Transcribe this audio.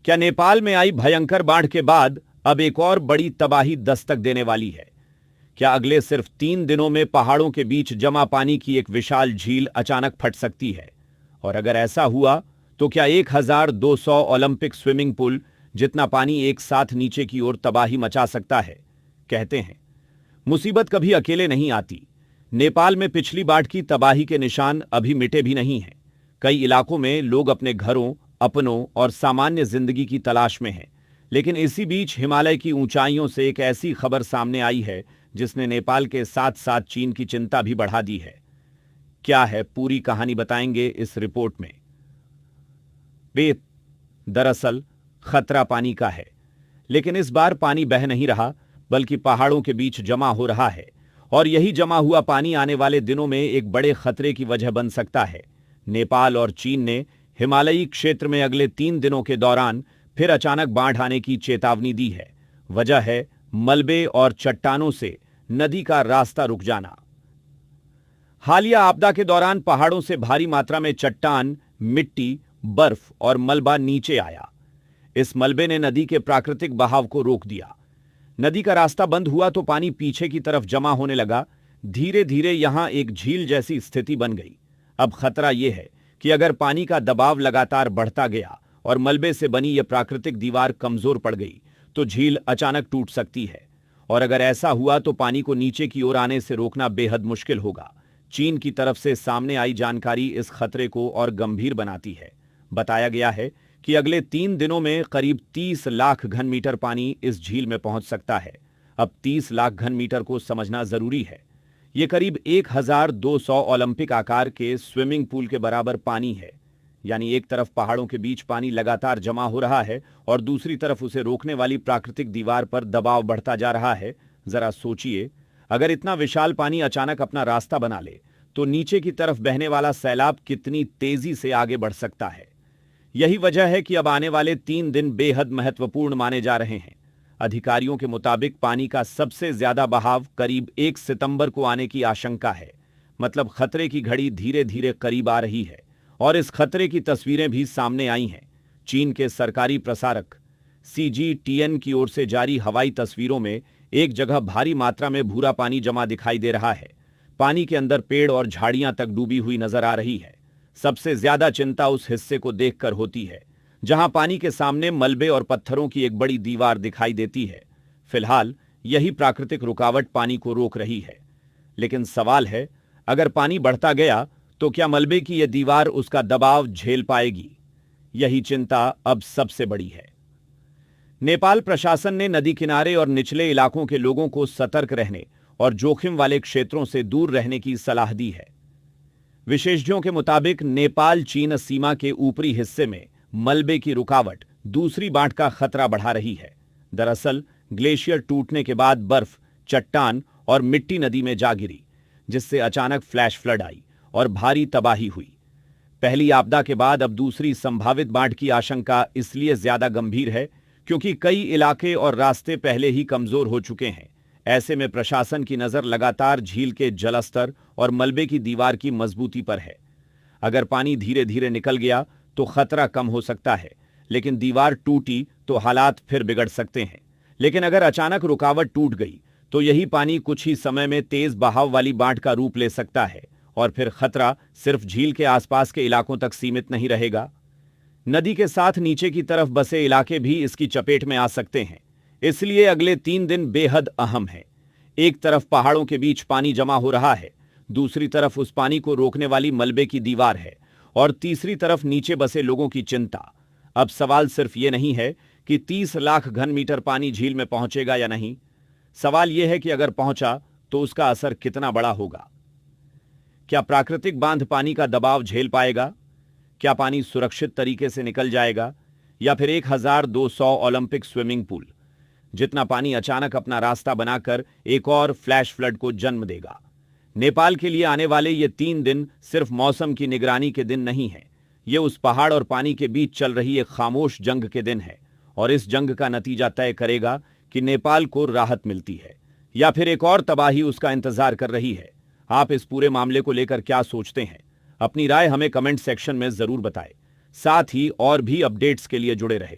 क्या नेपाल में आई भयंकर बाढ़ के बाद अब एक और बड़ी तबाही दस्तक देने वाली है? क्या अगले सिर्फ 3 दिनों में पहाड़ों के बीच जमा पानी की एक विशाल झील अचानक फट सकती है? और अगर ऐसा हुआ तो क्या 1200 ओलंपिक स्विमिंग पूल जितना पानी एक साथ नीचे की ओर तबाही मचा सकता है? कहते हैं, मुसीबत कभी अकेले नहीं आती। नेपाल में पिछली बाढ़ की तबाही के निशान अभी मिटे भी नहीं हैं। कई इलाकों में लोग अपने घरों, अपनों और सामान्य जिंदगी की तलाश में हैं। लेकिन इसी बीच हिमालय की ऊंचाइयों से एक ऐसी खबर सामने आई है जिसने नेपाल के साथ साथ चीन की चिंता भी बढ़ा दी है। क्या है पूरी कहानी, बताएंगे इस रिपोर्ट में। दरअसल खतरा पानी का है, लेकिन इस बार पानी बह नहीं रहा बल्कि पहाड़ों के बीच जमा हो रहा है। और यही जमा हुआ पानी आने वाले दिनों में एक बड़े खतरे की वजह बन सकता है। नेपाल और चीन ने हिमालयी क्षेत्र में अगले 3 दिनों के दौरान फिर अचानक बाढ़ आने की चेतावनी दी है। वजह है मलबे और चट्टानों से नदी का रास्ता रुक जाना। हालिया आपदा के दौरान पहाड़ों से भारी मात्रा में चट्टान, मिट्टी, बर्फ और मलबा नीचे आया। इस मलबे ने नदी के प्राकृतिक बहाव को रोक दिया। नदी का रास्ता बंद हुआ तो पानी पीछे की तरफ जमा होने लगा। धीरे धीरे यहां एक झील जैसी स्थिति बन गई। अब खतरा यह है कि अगर पानी का दबाव लगातार बढ़ता गया और मलबे से बनी यह प्राकृतिक दीवार कमजोर पड़ गई तो झील अचानक टूट सकती है। और अगर ऐसा हुआ तो पानी को नीचे की ओर आने से रोकना बेहद मुश्किल होगा। चीन की तरफ से सामने आई जानकारी इस खतरे को और गंभीर बनाती है। बताया गया है कि अगले 3 दिनों में करीब 30 लाख घन मीटर पानी इस झील में पहुंच सकता है। अब 30 लाख घन मीटर को समझना जरूरी है। यह करीब 1200 ओलंपिक आकार के स्विमिंग पूल के बराबर पानी है। यानी एक तरफ पहाड़ों के बीच पानी लगातार जमा हो रहा है और दूसरी तरफ उसे रोकने वाली प्राकृतिक दीवार पर दबाव बढ़ता जा रहा है। जरा सोचिए, अगर इतना विशाल पानी अचानक अपना रास्ता बना ले तो नीचे की तरफ बहने वाला सैलाब कितनी तेजी से आगे बढ़ सकता है। यही वजह है कि अब आने वाले 3 दिन बेहद महत्वपूर्ण माने जा रहे हैं। अधिकारियों के मुताबिक पानी का सबसे ज्यादा बहाव करीब 1 सितंबर को आने की आशंका है। मतलब खतरे की घड़ी धीरे धीरे करीब आ रही है और इस खतरे की तस्वीरें भी सामने आई हैं। चीन के सरकारी प्रसारक CGTN की ओर से जारी हवाई तस्वीरों में एक जगह भारी मात्रा में भूरा पानी जमा दिखाई दे रहा है। पानी के अंदर पेड़ और झाड़ियां तक डूबी हुई नजर आ रही है। सबसे ज्यादा चिंता उस हिस्से को देखकर होती है जहां पानी के सामने मलबे और पत्थरों की एक बड़ी दीवार दिखाई देती है। फिलहाल यही प्राकृतिक रुकावट पानी को रोक रही है। लेकिन सवाल है, अगर पानी बढ़ता गया तो क्या मलबे की यह दीवार उसका दबाव झेल पाएगी? यही चिंता अब सबसे बड़ी है। नेपाल प्रशासन ने नदी किनारे और निचले इलाकों के लोगों को सतर्क रहने और जोखिम वाले क्षेत्रों से दूर रहने की सलाह दी है। विशेषज्ञों के मुताबिक नेपाल चीन सीमा के ऊपरी हिस्से में मलबे की रुकावट दूसरी बाढ़ का खतरा बढ़ा रही है। दरअसल ग्लेशियर टूटने के बाद बर्फ, चट्टान और मिट्टी नदी में जा गिरी, जिससे अचानक फ्लैश फ्लड आई और भारी तबाही हुई। पहली आपदा के बाद अब दूसरी संभावित बाढ़ की आशंका इसलिए ज्यादा गंभीर है क्योंकि कई इलाके और रास्ते पहले ही कमजोर हो चुके हैं। ऐसे में प्रशासन की नजर लगातार झील के जलस्तर और मलबे की दीवार की मजबूती पर है। अगर पानी धीरे धीरे निकल गया तो खतरा कम हो सकता है, लेकिन दीवार टूटी तो हालात फिर बिगड़ सकते हैं। लेकिन अगर अचानक रुकावट टूट गई तो यही पानी कुछ ही समय में तेज बहाव वाली बाढ़ का रूप ले सकता है और फिर खतरा सिर्फ झील के आसपास के इलाकों तक सीमित नहीं रहेगा। नदी के साथ नीचे की तरफ बसे इलाके भी इसकी चपेट में आ सकते हैं। इसलिए अगले 3 दिन बेहद अहम है। एक तरफ पहाड़ों के बीच पानी जमा हो रहा है, दूसरी तरफ उस पानी को रोकने वाली मलबे की दीवार है और तीसरी तरफ नीचे बसे लोगों की चिंता। अब सवाल सिर्फ ये नहीं है कि 30 लाख घन मीटर पानी झील में पहुंचेगा या नहीं। सवाल यह है कि अगर पहुंचा तो उसका असर कितना बड़ा होगा। क्या प्राकृतिक बांध पानी का दबाव झेल पाएगा? क्या पानी सुरक्षित तरीके से निकल जाएगा? या फिर 1200 ओलंपिक स्विमिंग पूल जितना पानी अचानक अपना रास्ता बनाकर एक और फ्लैश फ्लड को जन्म देगा? नेपाल के लिए आने वाले ये 3 दिन सिर्फ मौसम की निगरानी के दिन नहीं है। ये उस पहाड़ और पानी के बीच चल रही एक खामोश जंग के दिन है और इस जंग का नतीजा तय करेगा कि नेपाल को राहत मिलती है या फिर एक और तबाही उसका इंतजार कर रही है। आप इस पूरे मामले को लेकर क्या सोचते हैं? अपनी राय हमें कमेंट सेक्शन में जरूर बताएं। साथ ही और भी अपडेट्स के लिए जुड़े रहे।